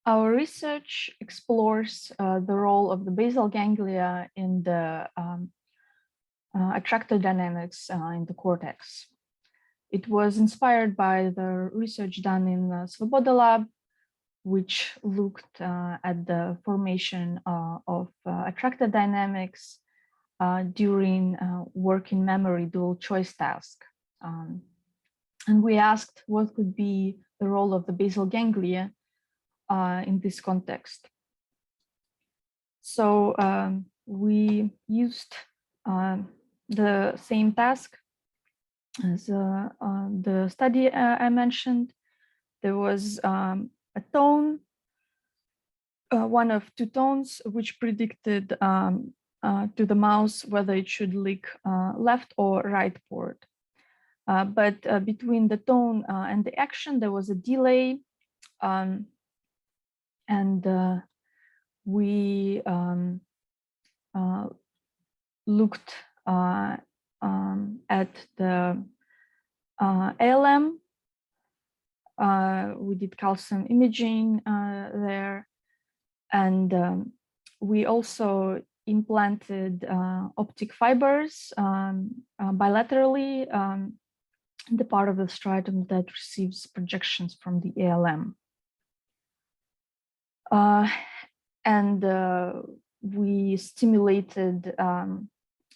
Our research explores the role of the basal ganglia in the attractor dynamics in the cortex. It was inspired by the research done in the Svoboda lab, which looked at the formation of attractor dynamics during working memory dual choice task. And we asked what could be the role of the basal ganglia in this context. So we used the same task as the study I mentioned. There was a tone, one of two tones, which predicted to the mouse whether it should lick left or right port. But between the tone and the action, there was a delay. And we looked at the ALM. We did calcium imaging there, and we also implanted optic fibers bilaterally the part of the striatum that receives projections from the ALM. And we stimulated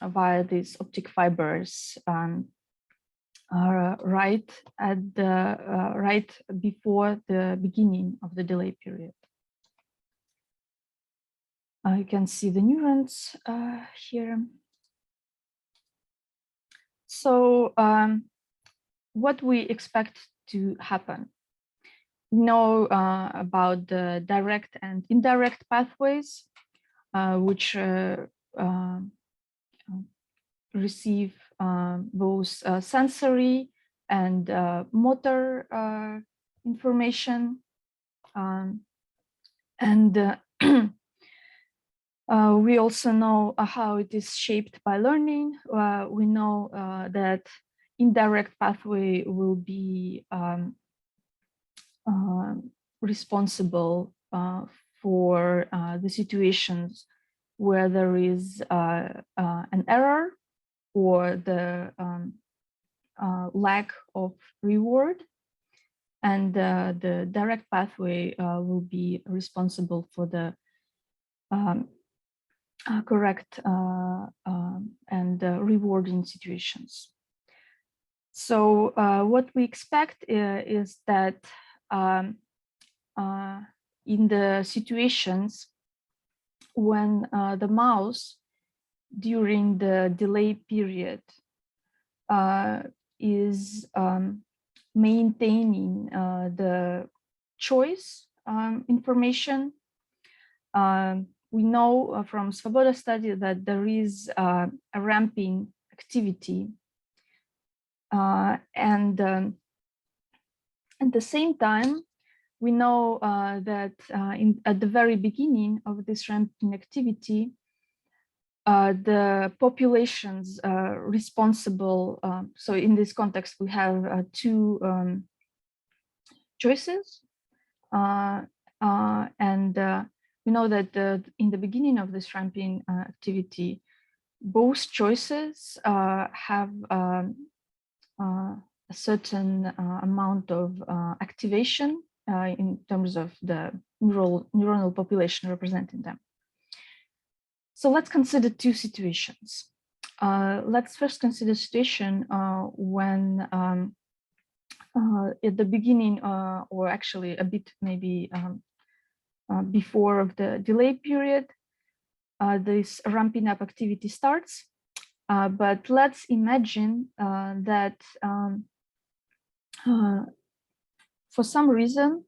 via these optic fibers right at the right before the beginning of the delay period. You can see the neurons here. So what we expect to happen. We know about the direct and indirect pathways, which receive both sensory and motor information. And we also know how it is shaped by learning. We know that indirect pathway will be responsible for the situations where there is an error or the lack of reward, and the direct pathway will be responsible for the correct and rewarding situations. So what we expect is that in the situations when the mouse during the delay period is maintaining the choice information, we know from Svoboda study that there is a ramping activity, and at the same time, we know that at the very beginning of this ramping activity, the populations responsible, so in this context, we have two choices. And we know that in the beginning of this ramping activity, both choices have a certain amount of activation in terms of the neuronal population representing them. So let's consider two situations. Let's first consider a situation when at the beginning, or actually a bit maybe before of the delay period, this ramping up activity starts. But let's imagine that for some reason,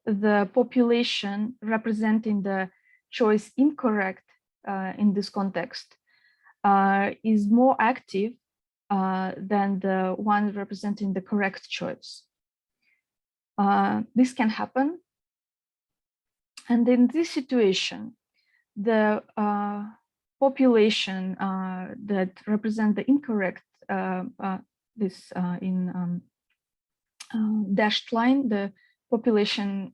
the population representing the choice incorrect in this context is more active than the one representing the correct choice. This can happen. And in this situation, the population that represent the incorrect, this in dashed line, the population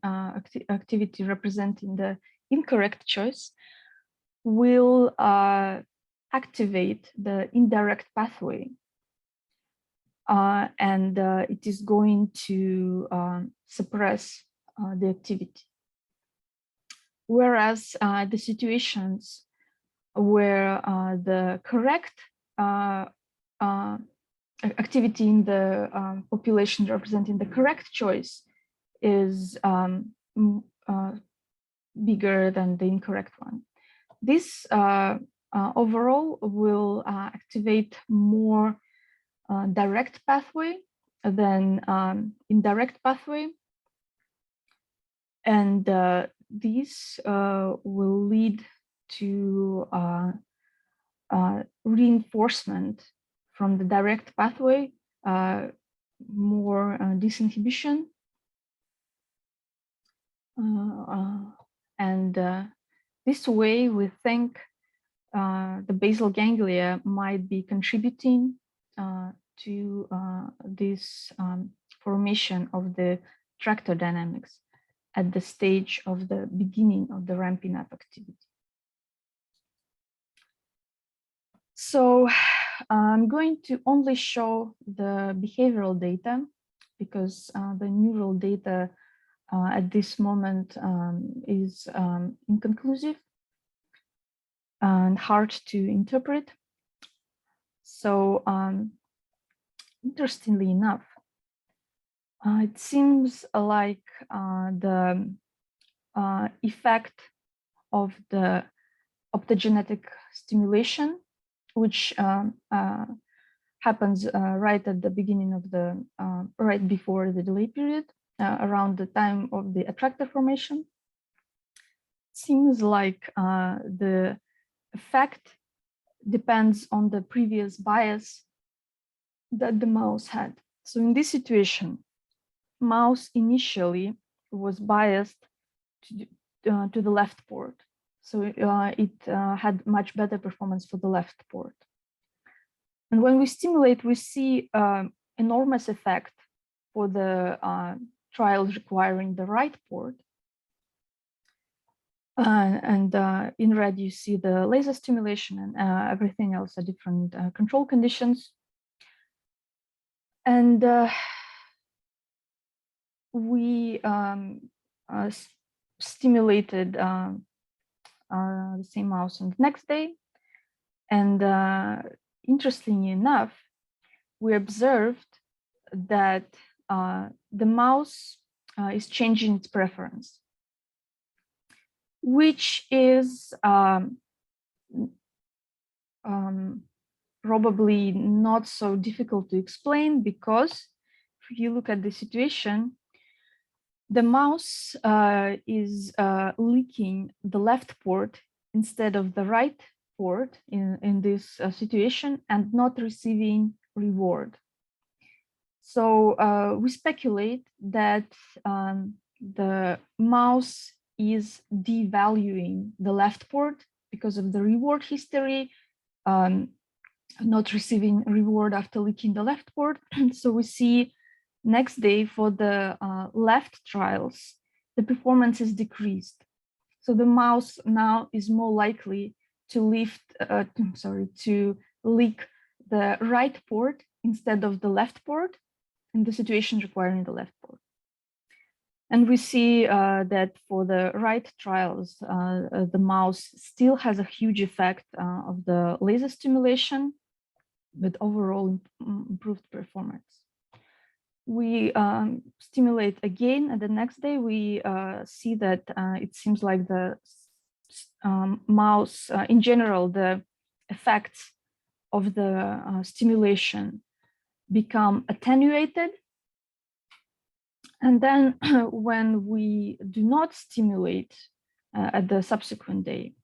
activity representing the incorrect choice will activate the indirect pathway. And it is going to suppress the activity. Whereas the situations where the correct activity in the population representing the correct choice is bigger than the incorrect one. This overall will activate more direct pathway than indirect pathway, and these will lead to reinforcement from the direct pathway, more disinhibition, and this way we think the basal ganglia might be contributing to this formation of the tractor dynamics at the stage of the beginning of the ramping up activity. So I'm going to only show the behavioral data because the neural data at this moment is inconclusive and hard to interpret. So interestingly enough, it seems like the effect of the optogenetic stimulation, which happens right at the beginning of the, right before the delay period, around the time of the attractor formation, seems like the effect depends on the previous bias that the mouse had. So in this situation, mouse initially was biased to the left port. So it had much better performance for the left port. And when we stimulate, we see enormous effect for the trials requiring the right port. And in red, you see the laser stimulation, and everything else are different control conditions. And we stimulated the same mouse on the next day. And interestingly enough, we observed that the mouse is changing its preference, which is probably not so difficult to explain, because if you look at the situation, the mouse is leaking the left port instead of the right port in this situation and not receiving reward. So we speculate that the mouse is devaluing the left port because of the reward history, not receiving reward after leaking the left port. So we see next day for the left trials, the performance is decreased. So the mouse now is more likely to leak the right port instead of the left port in the situation requiring the left port. And we see that for the right trials, the mouse still has a huge effect of the laser stimulation with overall improved performance. We stimulate again, and the next day we see that it seems like the mouse, in general, the effects of the stimulation become attenuated. And then when we do not stimulate at the subsequent day,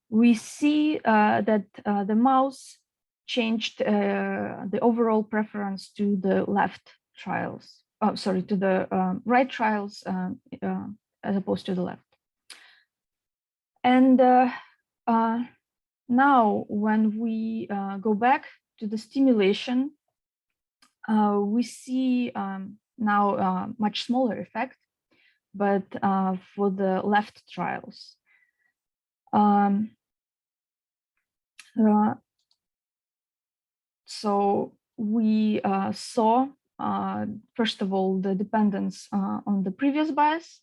we see that the mouse changed the overall preference to the left trials, to the right trials as opposed to the left. And now when we go back to the stimulation, we see now much smaller effect. but for the left trials. So we saw, first of all, the dependence on the previous bias.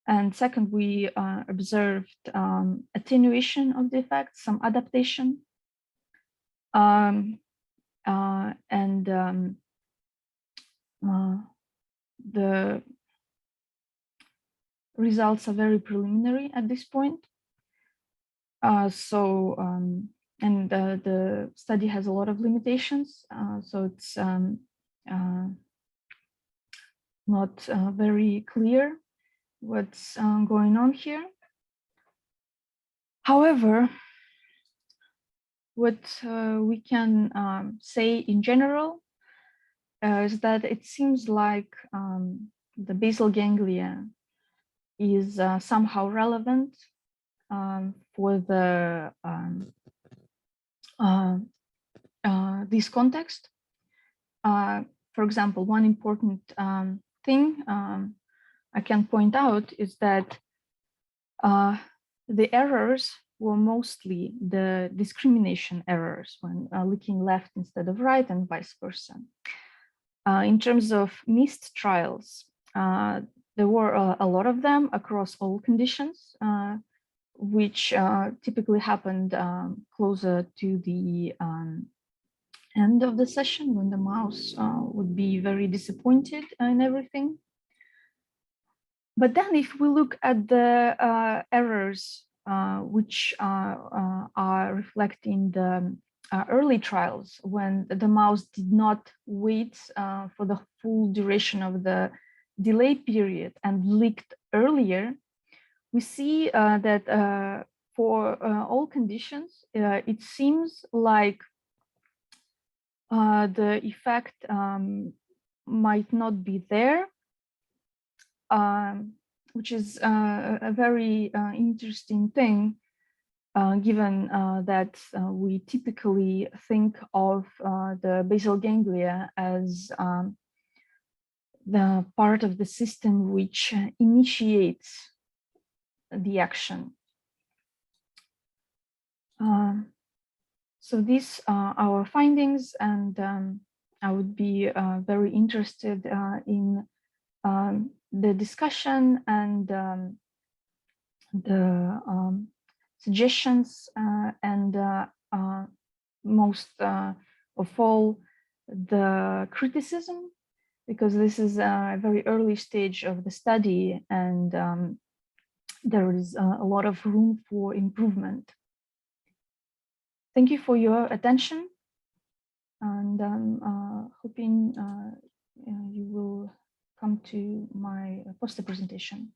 And second, we observed attenuation of the effect, some adaptation. The results are very preliminary at this point. And the study has a lot of limitations, so it's not very clear what's going on here. However, what we can say in general is that it seems like the basal ganglia is somehow relevant for the this context. For example, one important thing I can point out is that the errors were mostly the discrimination errors when looking left instead of right and vice versa. In terms of missed trials, there were a lot of them across all conditions, which typically happened closer to the end of the session when the mouse would be very disappointed in everything. But then if we look at the errors which are reflecting the early trials when the mouse did not wait for the full duration of the delay period and leaked earlier, we see that for all conditions, it seems like the effect might not be there, which is a very interesting thing, given that we typically think of the basal ganglia as the part of the system which initiates the action. So these are our findings, and I would be very interested in the discussion and the suggestions and most of all the criticism, because this is a very early stage of the study and there is a lot of room for improvement. Thank you for your attention, and I'm hoping you will come to my poster presentation.